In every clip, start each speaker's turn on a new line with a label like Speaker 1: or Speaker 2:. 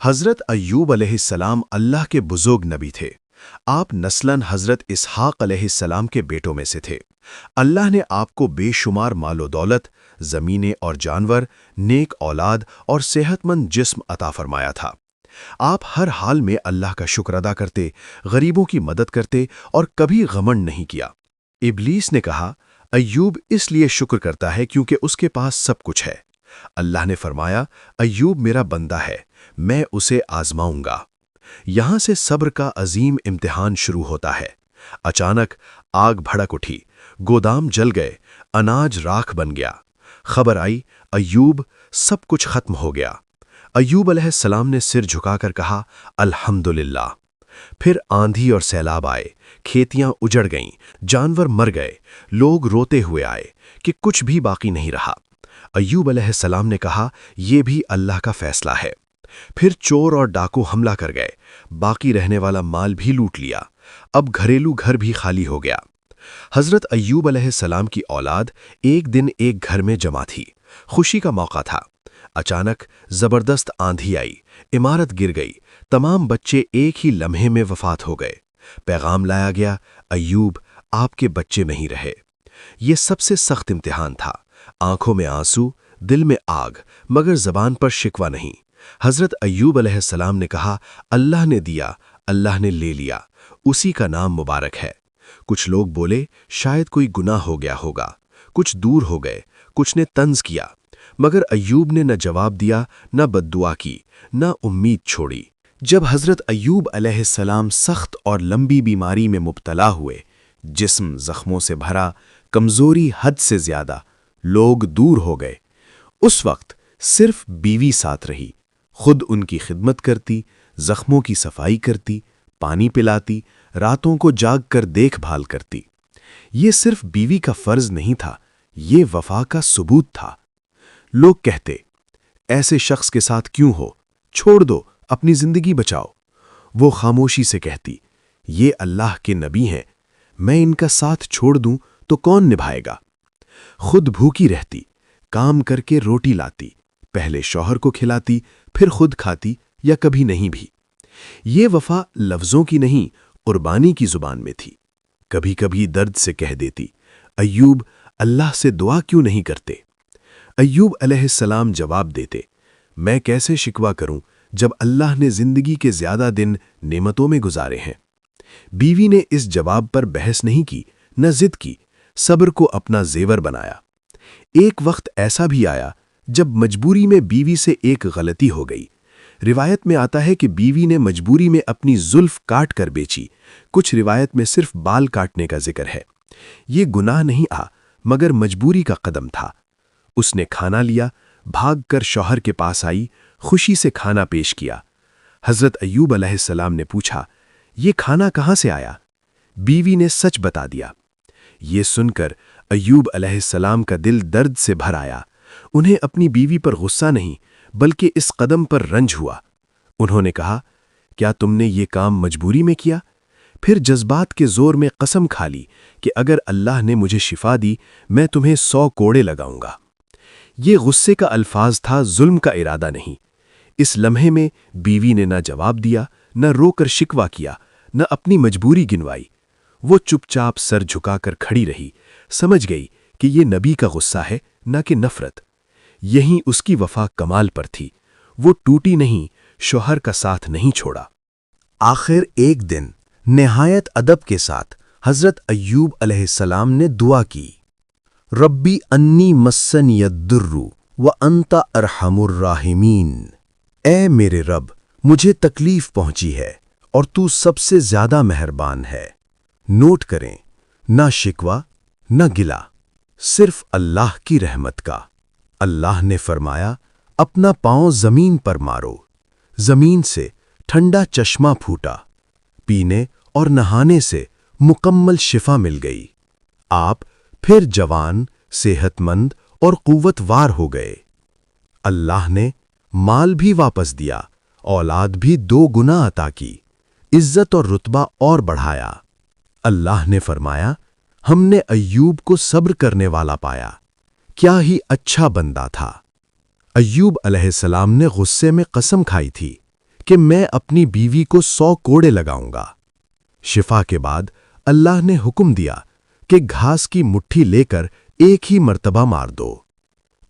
Speaker 1: حضرت ایوب علیہ السلام اللہ کے بزرگ نبی تھے۔ آپ نسلاً حضرت اسحاق علیہ السلام کے بیٹوں میں سے تھے۔ اللہ نے آپ کو بے شمار مال و دولت، زمینیں اور جانور، نیک اولاد اور صحت مند جسم عطا فرمایا تھا۔ آپ ہر حال میں اللہ کا شکر ادا کرتے، غریبوں کی مدد کرتے اور کبھی غمنڈ نہیں کیا۔ ابلیس نے کہا، ایوب اس لیے شکر کرتا ہے کیونکہ اس کے پاس سب کچھ ہے۔ اللہ نے فرمایا، ایوب میرا بندہ ہے، میں اسے آزماؤں گا۔ یہاں سے صبر کا عظیم امتحان شروع ہوتا ہے۔ اچانک آگ بھڑک اٹھی، گودام جل گئے، اناج راکھ بن گیا۔ خبر آئی، ایوب سب کچھ ختم ہو گیا۔ ایوب علیہ السلام نے سر جھکا کر کہا، الحمدللہ۔ پھر آندھی اور سیلاب آئے، کھیتیاں اجڑ گئیں، جانور مر گئے، لوگ روتے ہوئے آئے کہ کچھ بھی باقی نہیں رہا۔ ایوب علیہ السلام نے کہا، یہ بھی اللہ کا فیصلہ ہے۔ پھر چور اور ڈاکو حملہ کر گئے، باقی رہنے والا مال بھی لوٹ لیا۔ اب گھریلو گھر بھی خالی ہو گیا۔ حضرت ایوب علیہ السلام کی اولاد ایک دن ایک گھر میں جمع تھی، خوشی کا موقع تھا۔ اچانک زبردست آندھی آئی، عمارت گر گئی، تمام بچے ایک ہی لمحے میں وفات ہو گئے۔ پیغام لایا گیا، ایوب آپ کے بچے نہیں رہے۔ یہ سب سے سخت امتحان تھا۔ آنکھوں میں آنسو، دل میں آگ، مگر زبان پر شکوہ نہیں۔ حضرت ایوب علیہ السلام نے کہا، اللہ نے دیا، اللہ نے لے لیا، اسی کا نام مبارک ہے۔ کچھ لوگ بولے، شاید کوئی گناہ ہو گیا ہوگا۔ کچھ دور ہو گئے، کچھ نے طنز کیا، مگر ایوب نے نہ جواب دیا، نہ بد دعا کی، نہ امید چھوڑی۔ جب حضرت ایوب علیہ السلام سخت اور لمبی بیماری میں مبتلا ہوئے، جسم زخموں سے بھرا، کمزوری حد سے زیادہ، لوگ دور ہو گئے، اس وقت صرف بیوی ساتھ رہی۔ خود ان کی خدمت کرتی، زخموں کی صفائی کرتی، پانی پلاتی، راتوں کو جاگ کر دیکھ بھال کرتی۔ یہ صرف بیوی کا فرض نہیں تھا، یہ وفا کا ثبوت تھا۔ لوگ کہتے، ایسے شخص کے ساتھ کیوں ہو؟ چھوڑ دو، اپنی زندگی بچاؤ۔ وہ خاموشی سے کہتی، یہ اللہ کے نبی ہیں، میں ان کا ساتھ چھوڑ دوں تو کون نبھائے گا؟ خود بھوکی رہتی، کام کر کے روٹی لاتی، پہلے شوہر کو کھلاتی، پھر خود کھاتی یا کبھی نہیں بھی۔ یہ وفا لفظوں کی نہیں، قربانی کی زبان میں تھی۔ کبھی کبھی درد سے کہہ دیتی، ایوب اللہ سے دعا کیوں نہیں کرتے؟ ایوب علیہ السلام جواب دیتے، میں کیسے شکوہ کروں جب اللہ نے زندگی کے زیادہ دن نعمتوں میں گزارے ہیں؟ بیوی نے اس جواب پر بحث نہیں کی، نہ ضد کی، صبر کو اپنا زیور بنایا۔ ایک وقت ایسا بھی آیا جب مجبوری میں بیوی سے ایک غلطی ہو گئی۔ روایت میں آتا ہے کہ بیوی نے مجبوری میں اپنی زلف کاٹ کر بیچی، کچھ روایت میں صرف بال کاٹنے کا ذکر ہے۔ یہ گناہ نہیں آ، مگر مجبوری کا قدم تھا۔ اس نے کھانا لیا، بھاگ کر شوہر کے پاس آئی، خوشی سے کھانا پیش کیا۔ حضرت ایوب علیہ السلام نے پوچھا، یہ کھانا کہاں سے آیا؟ بیوی نے سچ بتا دیا۔ یہ سن کر ایوب علیہ السلام کا دل درد سے بھر آیا۔ انہیں اپنی بیوی پر غصہ نہیں، بلکہ اس قدم پر رنج ہوا۔ انہوں نے کہا، کیا تم نے یہ کام مجبوری میں کیا؟ پھر جذبات کے زور میں قسم کھا لی کہ اگر اللہ نے مجھے شفا دی، میں تمہیں 100 کوڑے لگاؤں گا۔ یہ غصے کا الفاظ تھا، ظلم کا ارادہ نہیں۔ اس لمحے میں بیوی نے نہ جواب دیا، نہ رو کر شکوہ کیا، نہ اپنی مجبوری گنوائی۔ وہ چپ چاپ سر جھکا کر کھڑی رہی، سمجھ گئی کہ یہ نبی کا غصہ ہے، نہ کہ نفرت۔ یہیں اس کی وفا کمال پر تھی، وہ ٹوٹی نہیں، شوہر کا ساتھ نہیں چھوڑا۔ آخر ایک دن نہایت ادب کے ساتھ حضرت ایوب علیہ السلام نے دعا کی، ربی انی مسنی الضر وانت ارحم الراحمین۔ اے میرے رب، مجھے تکلیف پہنچی ہے اور تو سب سے زیادہ مہربان ہے۔ نوٹ کریں، نہ شکوہ نہ گلہ، صرف اللہ کی رحمت کا۔ اللہ نے فرمایا، اپنا پاؤں زمین پر مارو۔ زمین سے ٹھنڈا چشمہ پھوٹا، پینے اور نہانے سے مکمل شفا مل گئی۔ آپ پھر جوان، صحت مند اور قوتوار ہو گئے۔ اللہ نے مال بھی واپس دیا، اولاد بھی 2 گنا عطا کی، عزت اور رتبہ اور بڑھایا۔ اللہ نے فرمایا، ہم نے ایوب کو صبر کرنے والا پایا، کیا ہی اچھا بندہ تھا۔ ایوب علیہ السلام نے غصے میں قسم کھائی تھی کہ میں اپنی بیوی کو 100 کوڑے لگاؤں گا۔ شفا کے بعد اللہ نے حکم دیا کہ گھاس کی مٹھی لے کر ایک ہی مرتبہ مار دو۔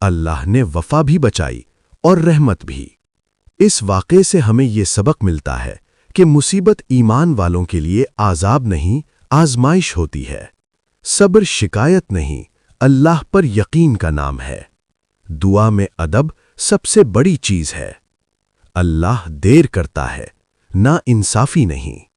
Speaker 1: اللہ نے وفا بھی بچائی اور رحمت بھی۔ اس واقعے سے ہمیں یہ سبق ملتا ہے کہ مصیبت ایمان والوں کے لیے عذاب نہیں، آزمائش ہوتی ہے۔ صبر شکایت نہیں، اللہ پر یقین کا نام ہے۔ دعا میں ادب سب سے بڑی چیز ہے۔ اللہ دیر کرتا ہے، نا انصافی نہیں۔